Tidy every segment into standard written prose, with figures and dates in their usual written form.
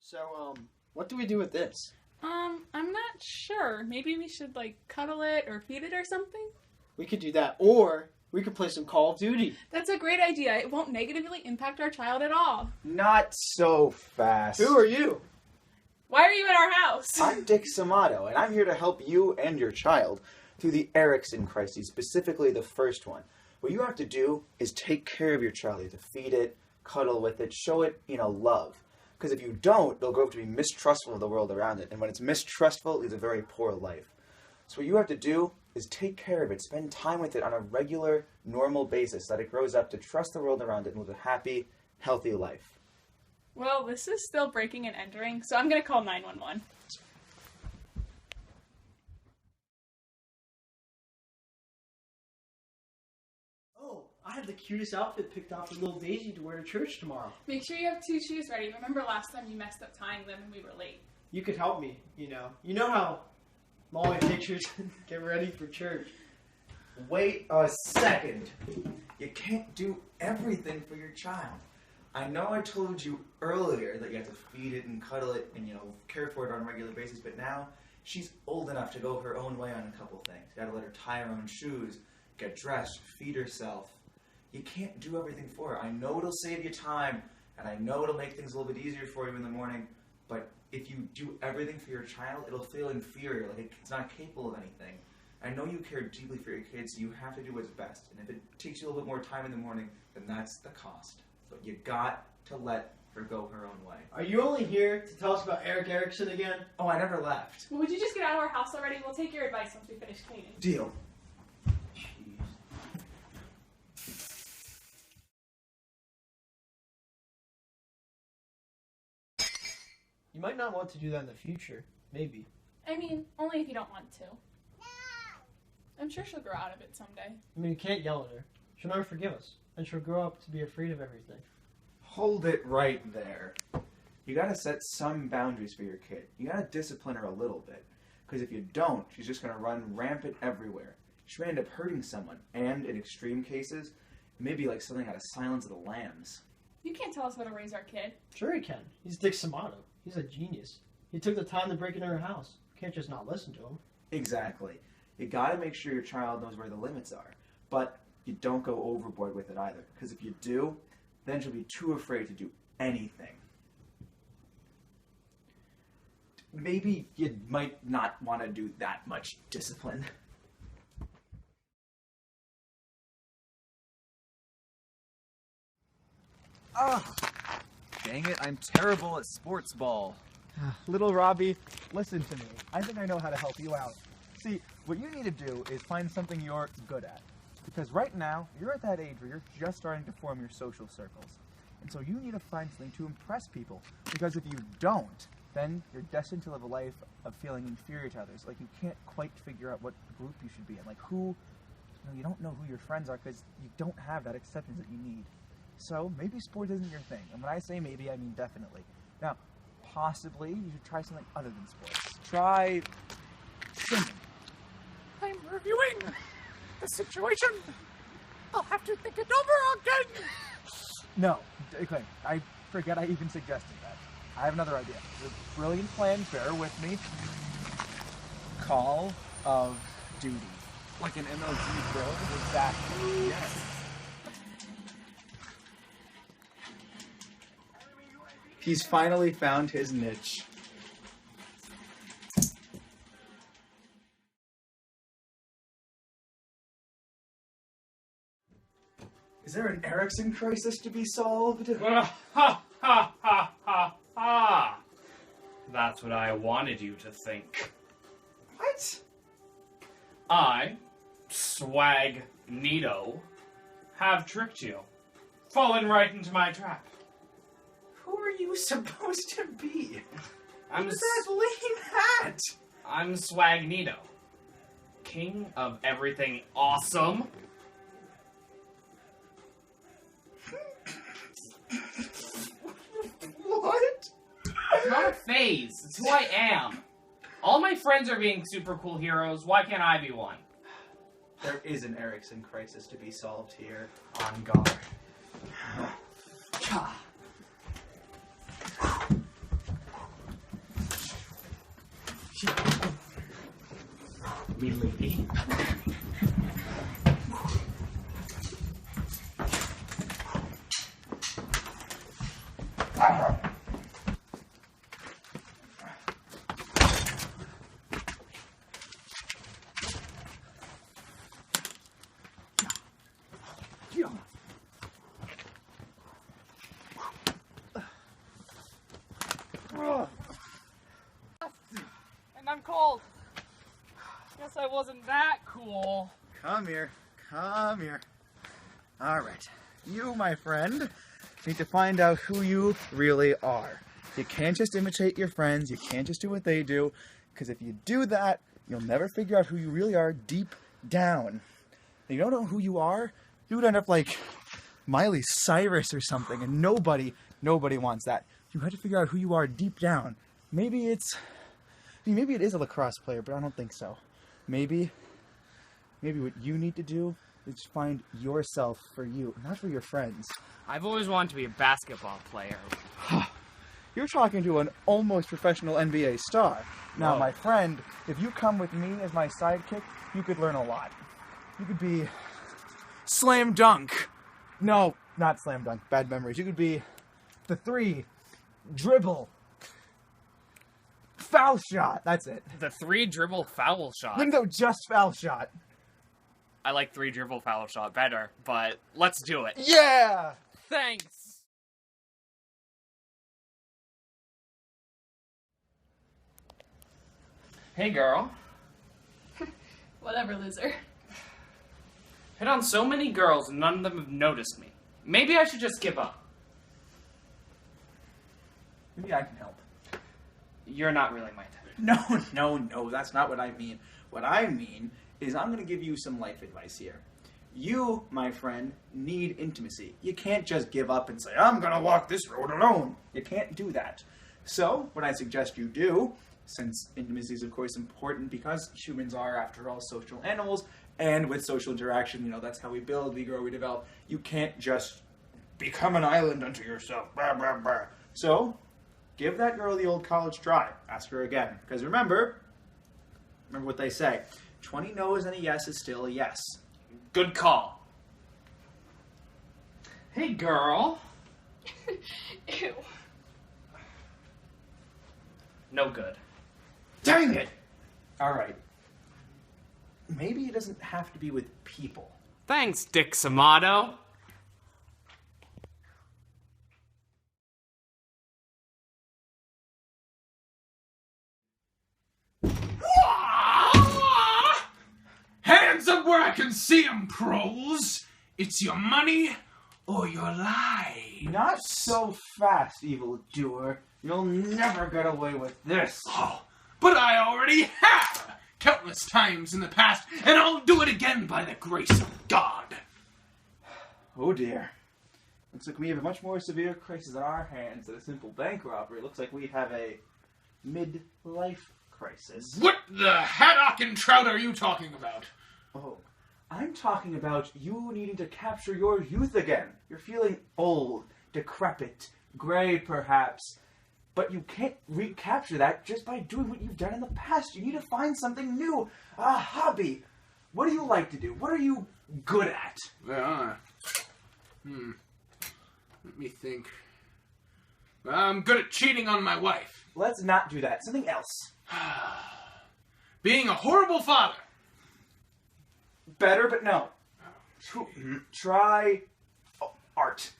So, what do we do with this? I'm not sure. Maybe we should, cuddle it or feed it or something? We could do that, or we could play some Call of Duty. That's a great idea. It won't negatively impact our child at all. Not so fast. Who are you? Why are you at our house? I'm Dick Somato, and I'm here to help you and your child through the Erikson crises, specifically the first one. What you have to do is take care of your child. You have to feed it, cuddle with it, show it, love. Because if you don't, they'll grow up to be mistrustful of the world around it. And when it's mistrustful, it leads a very poor life. So what you have to do is take care of it. Spend time with it on a regular, normal basis so that it grows up to trust the world around it and live a happy, healthy life. Well, this is still breaking and entering, so I'm going to call 911. Oh, I have the cutest outfit picked out for little Daisy to wear to church tomorrow. Make sure you have 2 shoes ready. Remember last time you messed up tying them and we were late. You could help me, You know how long it takes you to get ready for church. Wait a second. You can't do everything for your child. I know I told you earlier that you have to feed it and cuddle it and, care for it on a regular basis, but now she's old enough to go her own way on a couple things. You gotta let her tie her own shoes, get dressed, feed herself. You can't do everything for her. I know it'll save you time, and I know it'll make things a little bit easier for you in the morning, but if you do everything for your child, it'll feel inferior, like it's not capable of anything. I know you care deeply for your kids, so you have to do what's best. And if it takes you a little bit more time in the morning, then that's the cost. But you got to let her go her own way. Are you only here to tell us about Erikson again? Oh, I never left. Well, would you just get out of our house already? We'll take your advice once we finish cleaning. Deal. You might not want to do that in the future. Maybe. I mean, only if you don't want to. I'm sure she'll grow out of it someday. You can't yell at her. She'll never forgive us. And she'll grow up to be afraid of everything. Hold it right there. You gotta set some boundaries for your kid. You gotta discipline her a little bit. Because if you don't, she's just gonna run rampant everywhere. She may end up hurting someone. And in extreme cases, it may be like something out of Silence of the Lambs. You can't tell us how to raise our kid. Sure he can. He's Dick Somato. He's a genius. He took the time to break into her house. You can't just not listen to him. Exactly. You gotta make sure your child knows where the limits are. But you don't go overboard with it either. Because if you do, then she'll be too afraid to do anything. Maybe you might not want to do that much discipline. Dang it, I'm terrible at sports ball. Little Robbie, listen to me. I think I know how to help you out. See, what you need to do is find something you're good at. Because right now, you're at that age where you're just starting to form your social circles. And so you need to find something to impress people. Because if you don't, then you're destined to live a life of feeling inferior to others. Like you can't quite figure out what group you should be in. Like you don't know who your friends are because you don't have that acceptance that you need. So maybe sports isn't your thing. And when I say maybe, I mean definitely. Now, possibly you should try something other than sports. Try singing. I'm reviewing the situation. I'll have to think it over again. No, okay, I forget I even suggested that. I have another idea. It's a brilliant plan, bear with me. Call of Duty. Like an MLG pro? Exactly, yes. He's finally found his niche. Is there an Erikson crisis to be solved? Ha ha ha ha ha! That's what I wanted you to think. What? I, Swag Nito, have tricked you. Fallen right into my trap. Who are you supposed to be? I'm What's that lame hat? I'm Swag Nito, king of everything awesome. What? It's not a phase. It's who I am. All my friends are being super cool heroes. Why can't I be one? There is an Erikson crisis to be solved here. On guard. me lady. And I'm cold. Guess I wasn't that cool. Come here. Come here. All right. You, my friend, need to find out who you really are. You can't just imitate your friends. You can't just do what they do. Because if you do that, you'll never figure out who you really are deep down. If you don't know who you are, you would end up like Miley Cyrus or something. And nobody wants that. You have to figure out who you are deep down. Maybe it is a lacrosse player, but I don't think so. Maybe what you need to do is find yourself for you, not for your friends. I've always wanted to be a basketball player. You're talking to an almost professional NBA star. Now, Whoa. my friend, if you come with me as my sidekick, you could learn a lot. You could be slam dunk. No, not slam dunk. Bad memories. You could be the three, dribble, foul shot. That's it. The 3 dribble foul shot. No, just foul shot. I like 3 dribble foul shot better, but let's do it. Yeah! Thanks. Hey girl. Whatever, loser. Hit on so many girls and none of them have noticed me. Maybe I should just give up. Maybe I can help. You're not really my type. No, that's not what I mean. What I mean is I'm going to give you some life advice here. You, my friend, need intimacy. You can't just give up and say, I'm going to walk this road alone. You can't do that. So, what I suggest you do, since intimacy is of course important because humans are, after all, social animals, and with social interaction, you know, that's how we build, we grow, we develop. You can't just become an island unto yourself. Blah, blah, blah. So, give that girl the old college try. Ask her again. Because remember what they say. 20 no's and a yes is still a yes. Good call. Hey girl. Ew. No good. Dang it! Alright. Maybe it doesn't have to be with people. Thanks, Dick Somato. Hands up where I can see 'em, pros. It's your money or your life. Not so fast, evildoer. You'll never get away with this. Oh, but I already have countless times in the past, and I'll do it again by the grace of God. Oh dear. Looks like we have a much more severe crisis on our hands than a simple bank robbery. Looks like we have a midlife crisis. What the haddock and trout are you talking about? Oh, I'm talking about you needing to capture your youth again. You're feeling old, decrepit, gray perhaps, but you can't recapture that just by doing what you've done in the past. You need to find something new, a hobby. What do you like to do? What are you good at? Let me think. I'm good at cheating on my wife. Let's not do that. Something else. Being a horrible father. Better, but no. Try art.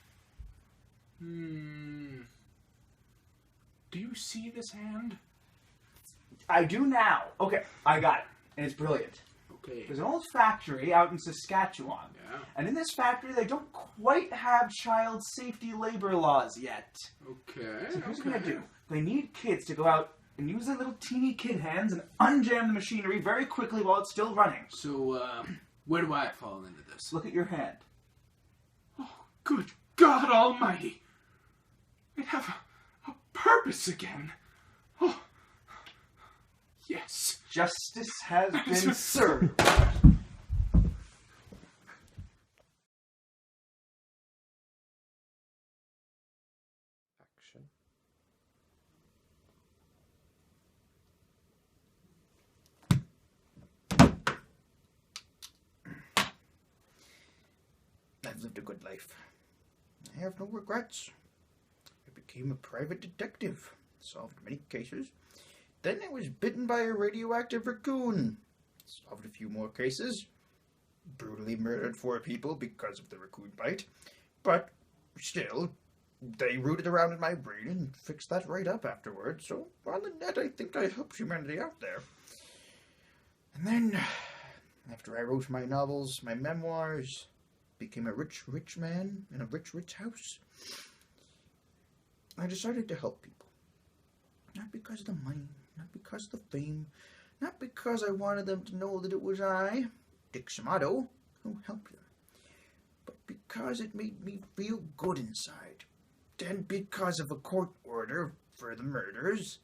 Do you see this hand? I do now. Okay, I got it. And it's brilliant. Okay. There's an old factory out in Saskatchewan. Yeah. And in this factory, they don't quite have child safety labor laws yet. Okay. So here's what they're going to do. They need kids to go out and use their little teeny kid hands and unjam the machinery very quickly while it's still running. So, where do I fall into this? Look at your hand. Oh, good God Almighty! I have a purpose again. Oh, yes. Justice has been served. Action. I've lived a good life. I have no regrets. I became a private detective, solved many cases. Then I was bitten by a radioactive raccoon. Solved a few more cases. Brutally murdered 4 people because of the raccoon bite. But still, they rooted around in my brain and fixed that right up afterwards. So on the net, I think I helped humanity out there. And then, after I wrote my novels, my memoirs, became a rich, rich man in a rich, rich house, I decided to help people. Not because of the money, not because of the fame, not because I wanted them to know that it was I, Dick Somato, who helped them, but because it made me feel good inside, and because of a court order for the murders.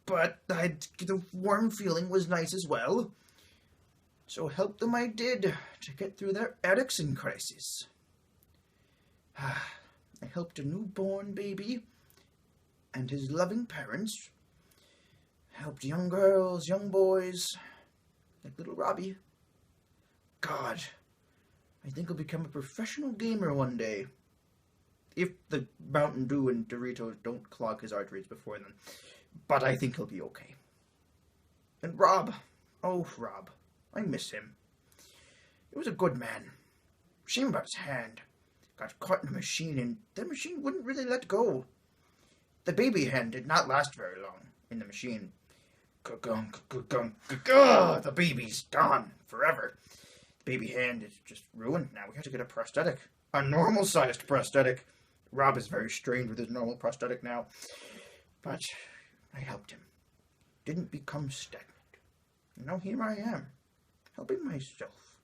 But the warm feeling was nice as well. So help them I did to get through their Erikson crisis. I helped a newborn baby and his loving parents. Helped young girls, young boys, like little Robbie. God, I think I'll become a professional gamer one day. If the Mountain Dew and Doritos don't clog his arteries before then. But I think he'll be okay. And Rob. Oh, Rob. I miss him. He was a good man. Shame about his hand. Got caught in a machine, and the machine wouldn't really let go. The baby hand did not last very long in the machine. The baby's gone forever. The baby hand is just ruined now. We have to get a prosthetic. A normal-sized prosthetic. Rob is very strained with his normal prosthetic now. But I helped him. Didn't become stagnant. Now here I am. Helping myself.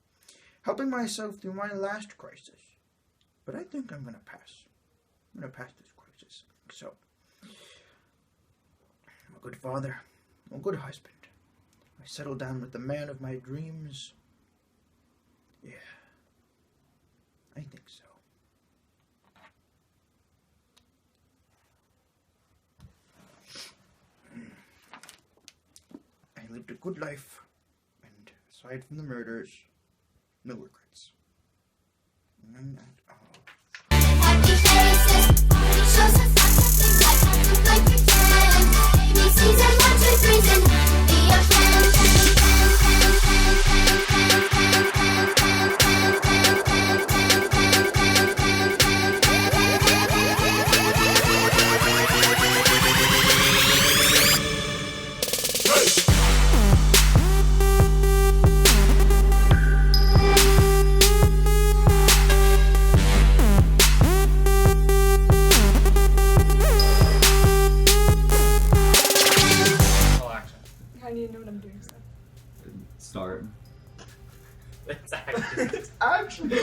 Helping myself through my last crisis. But I think I'm going to pass. I'm going to pass this crisis. So, I'm a good father. I'm a good husband. I settled down with the man of my dreams. Yeah. I think so. I lived a good life. And aside from the murders, no regrets. And Happy faces, show some facts, like you can. ABCs and 1, 2, 3s and be a friend. I need to know what I'm doing, so. Start. It's actually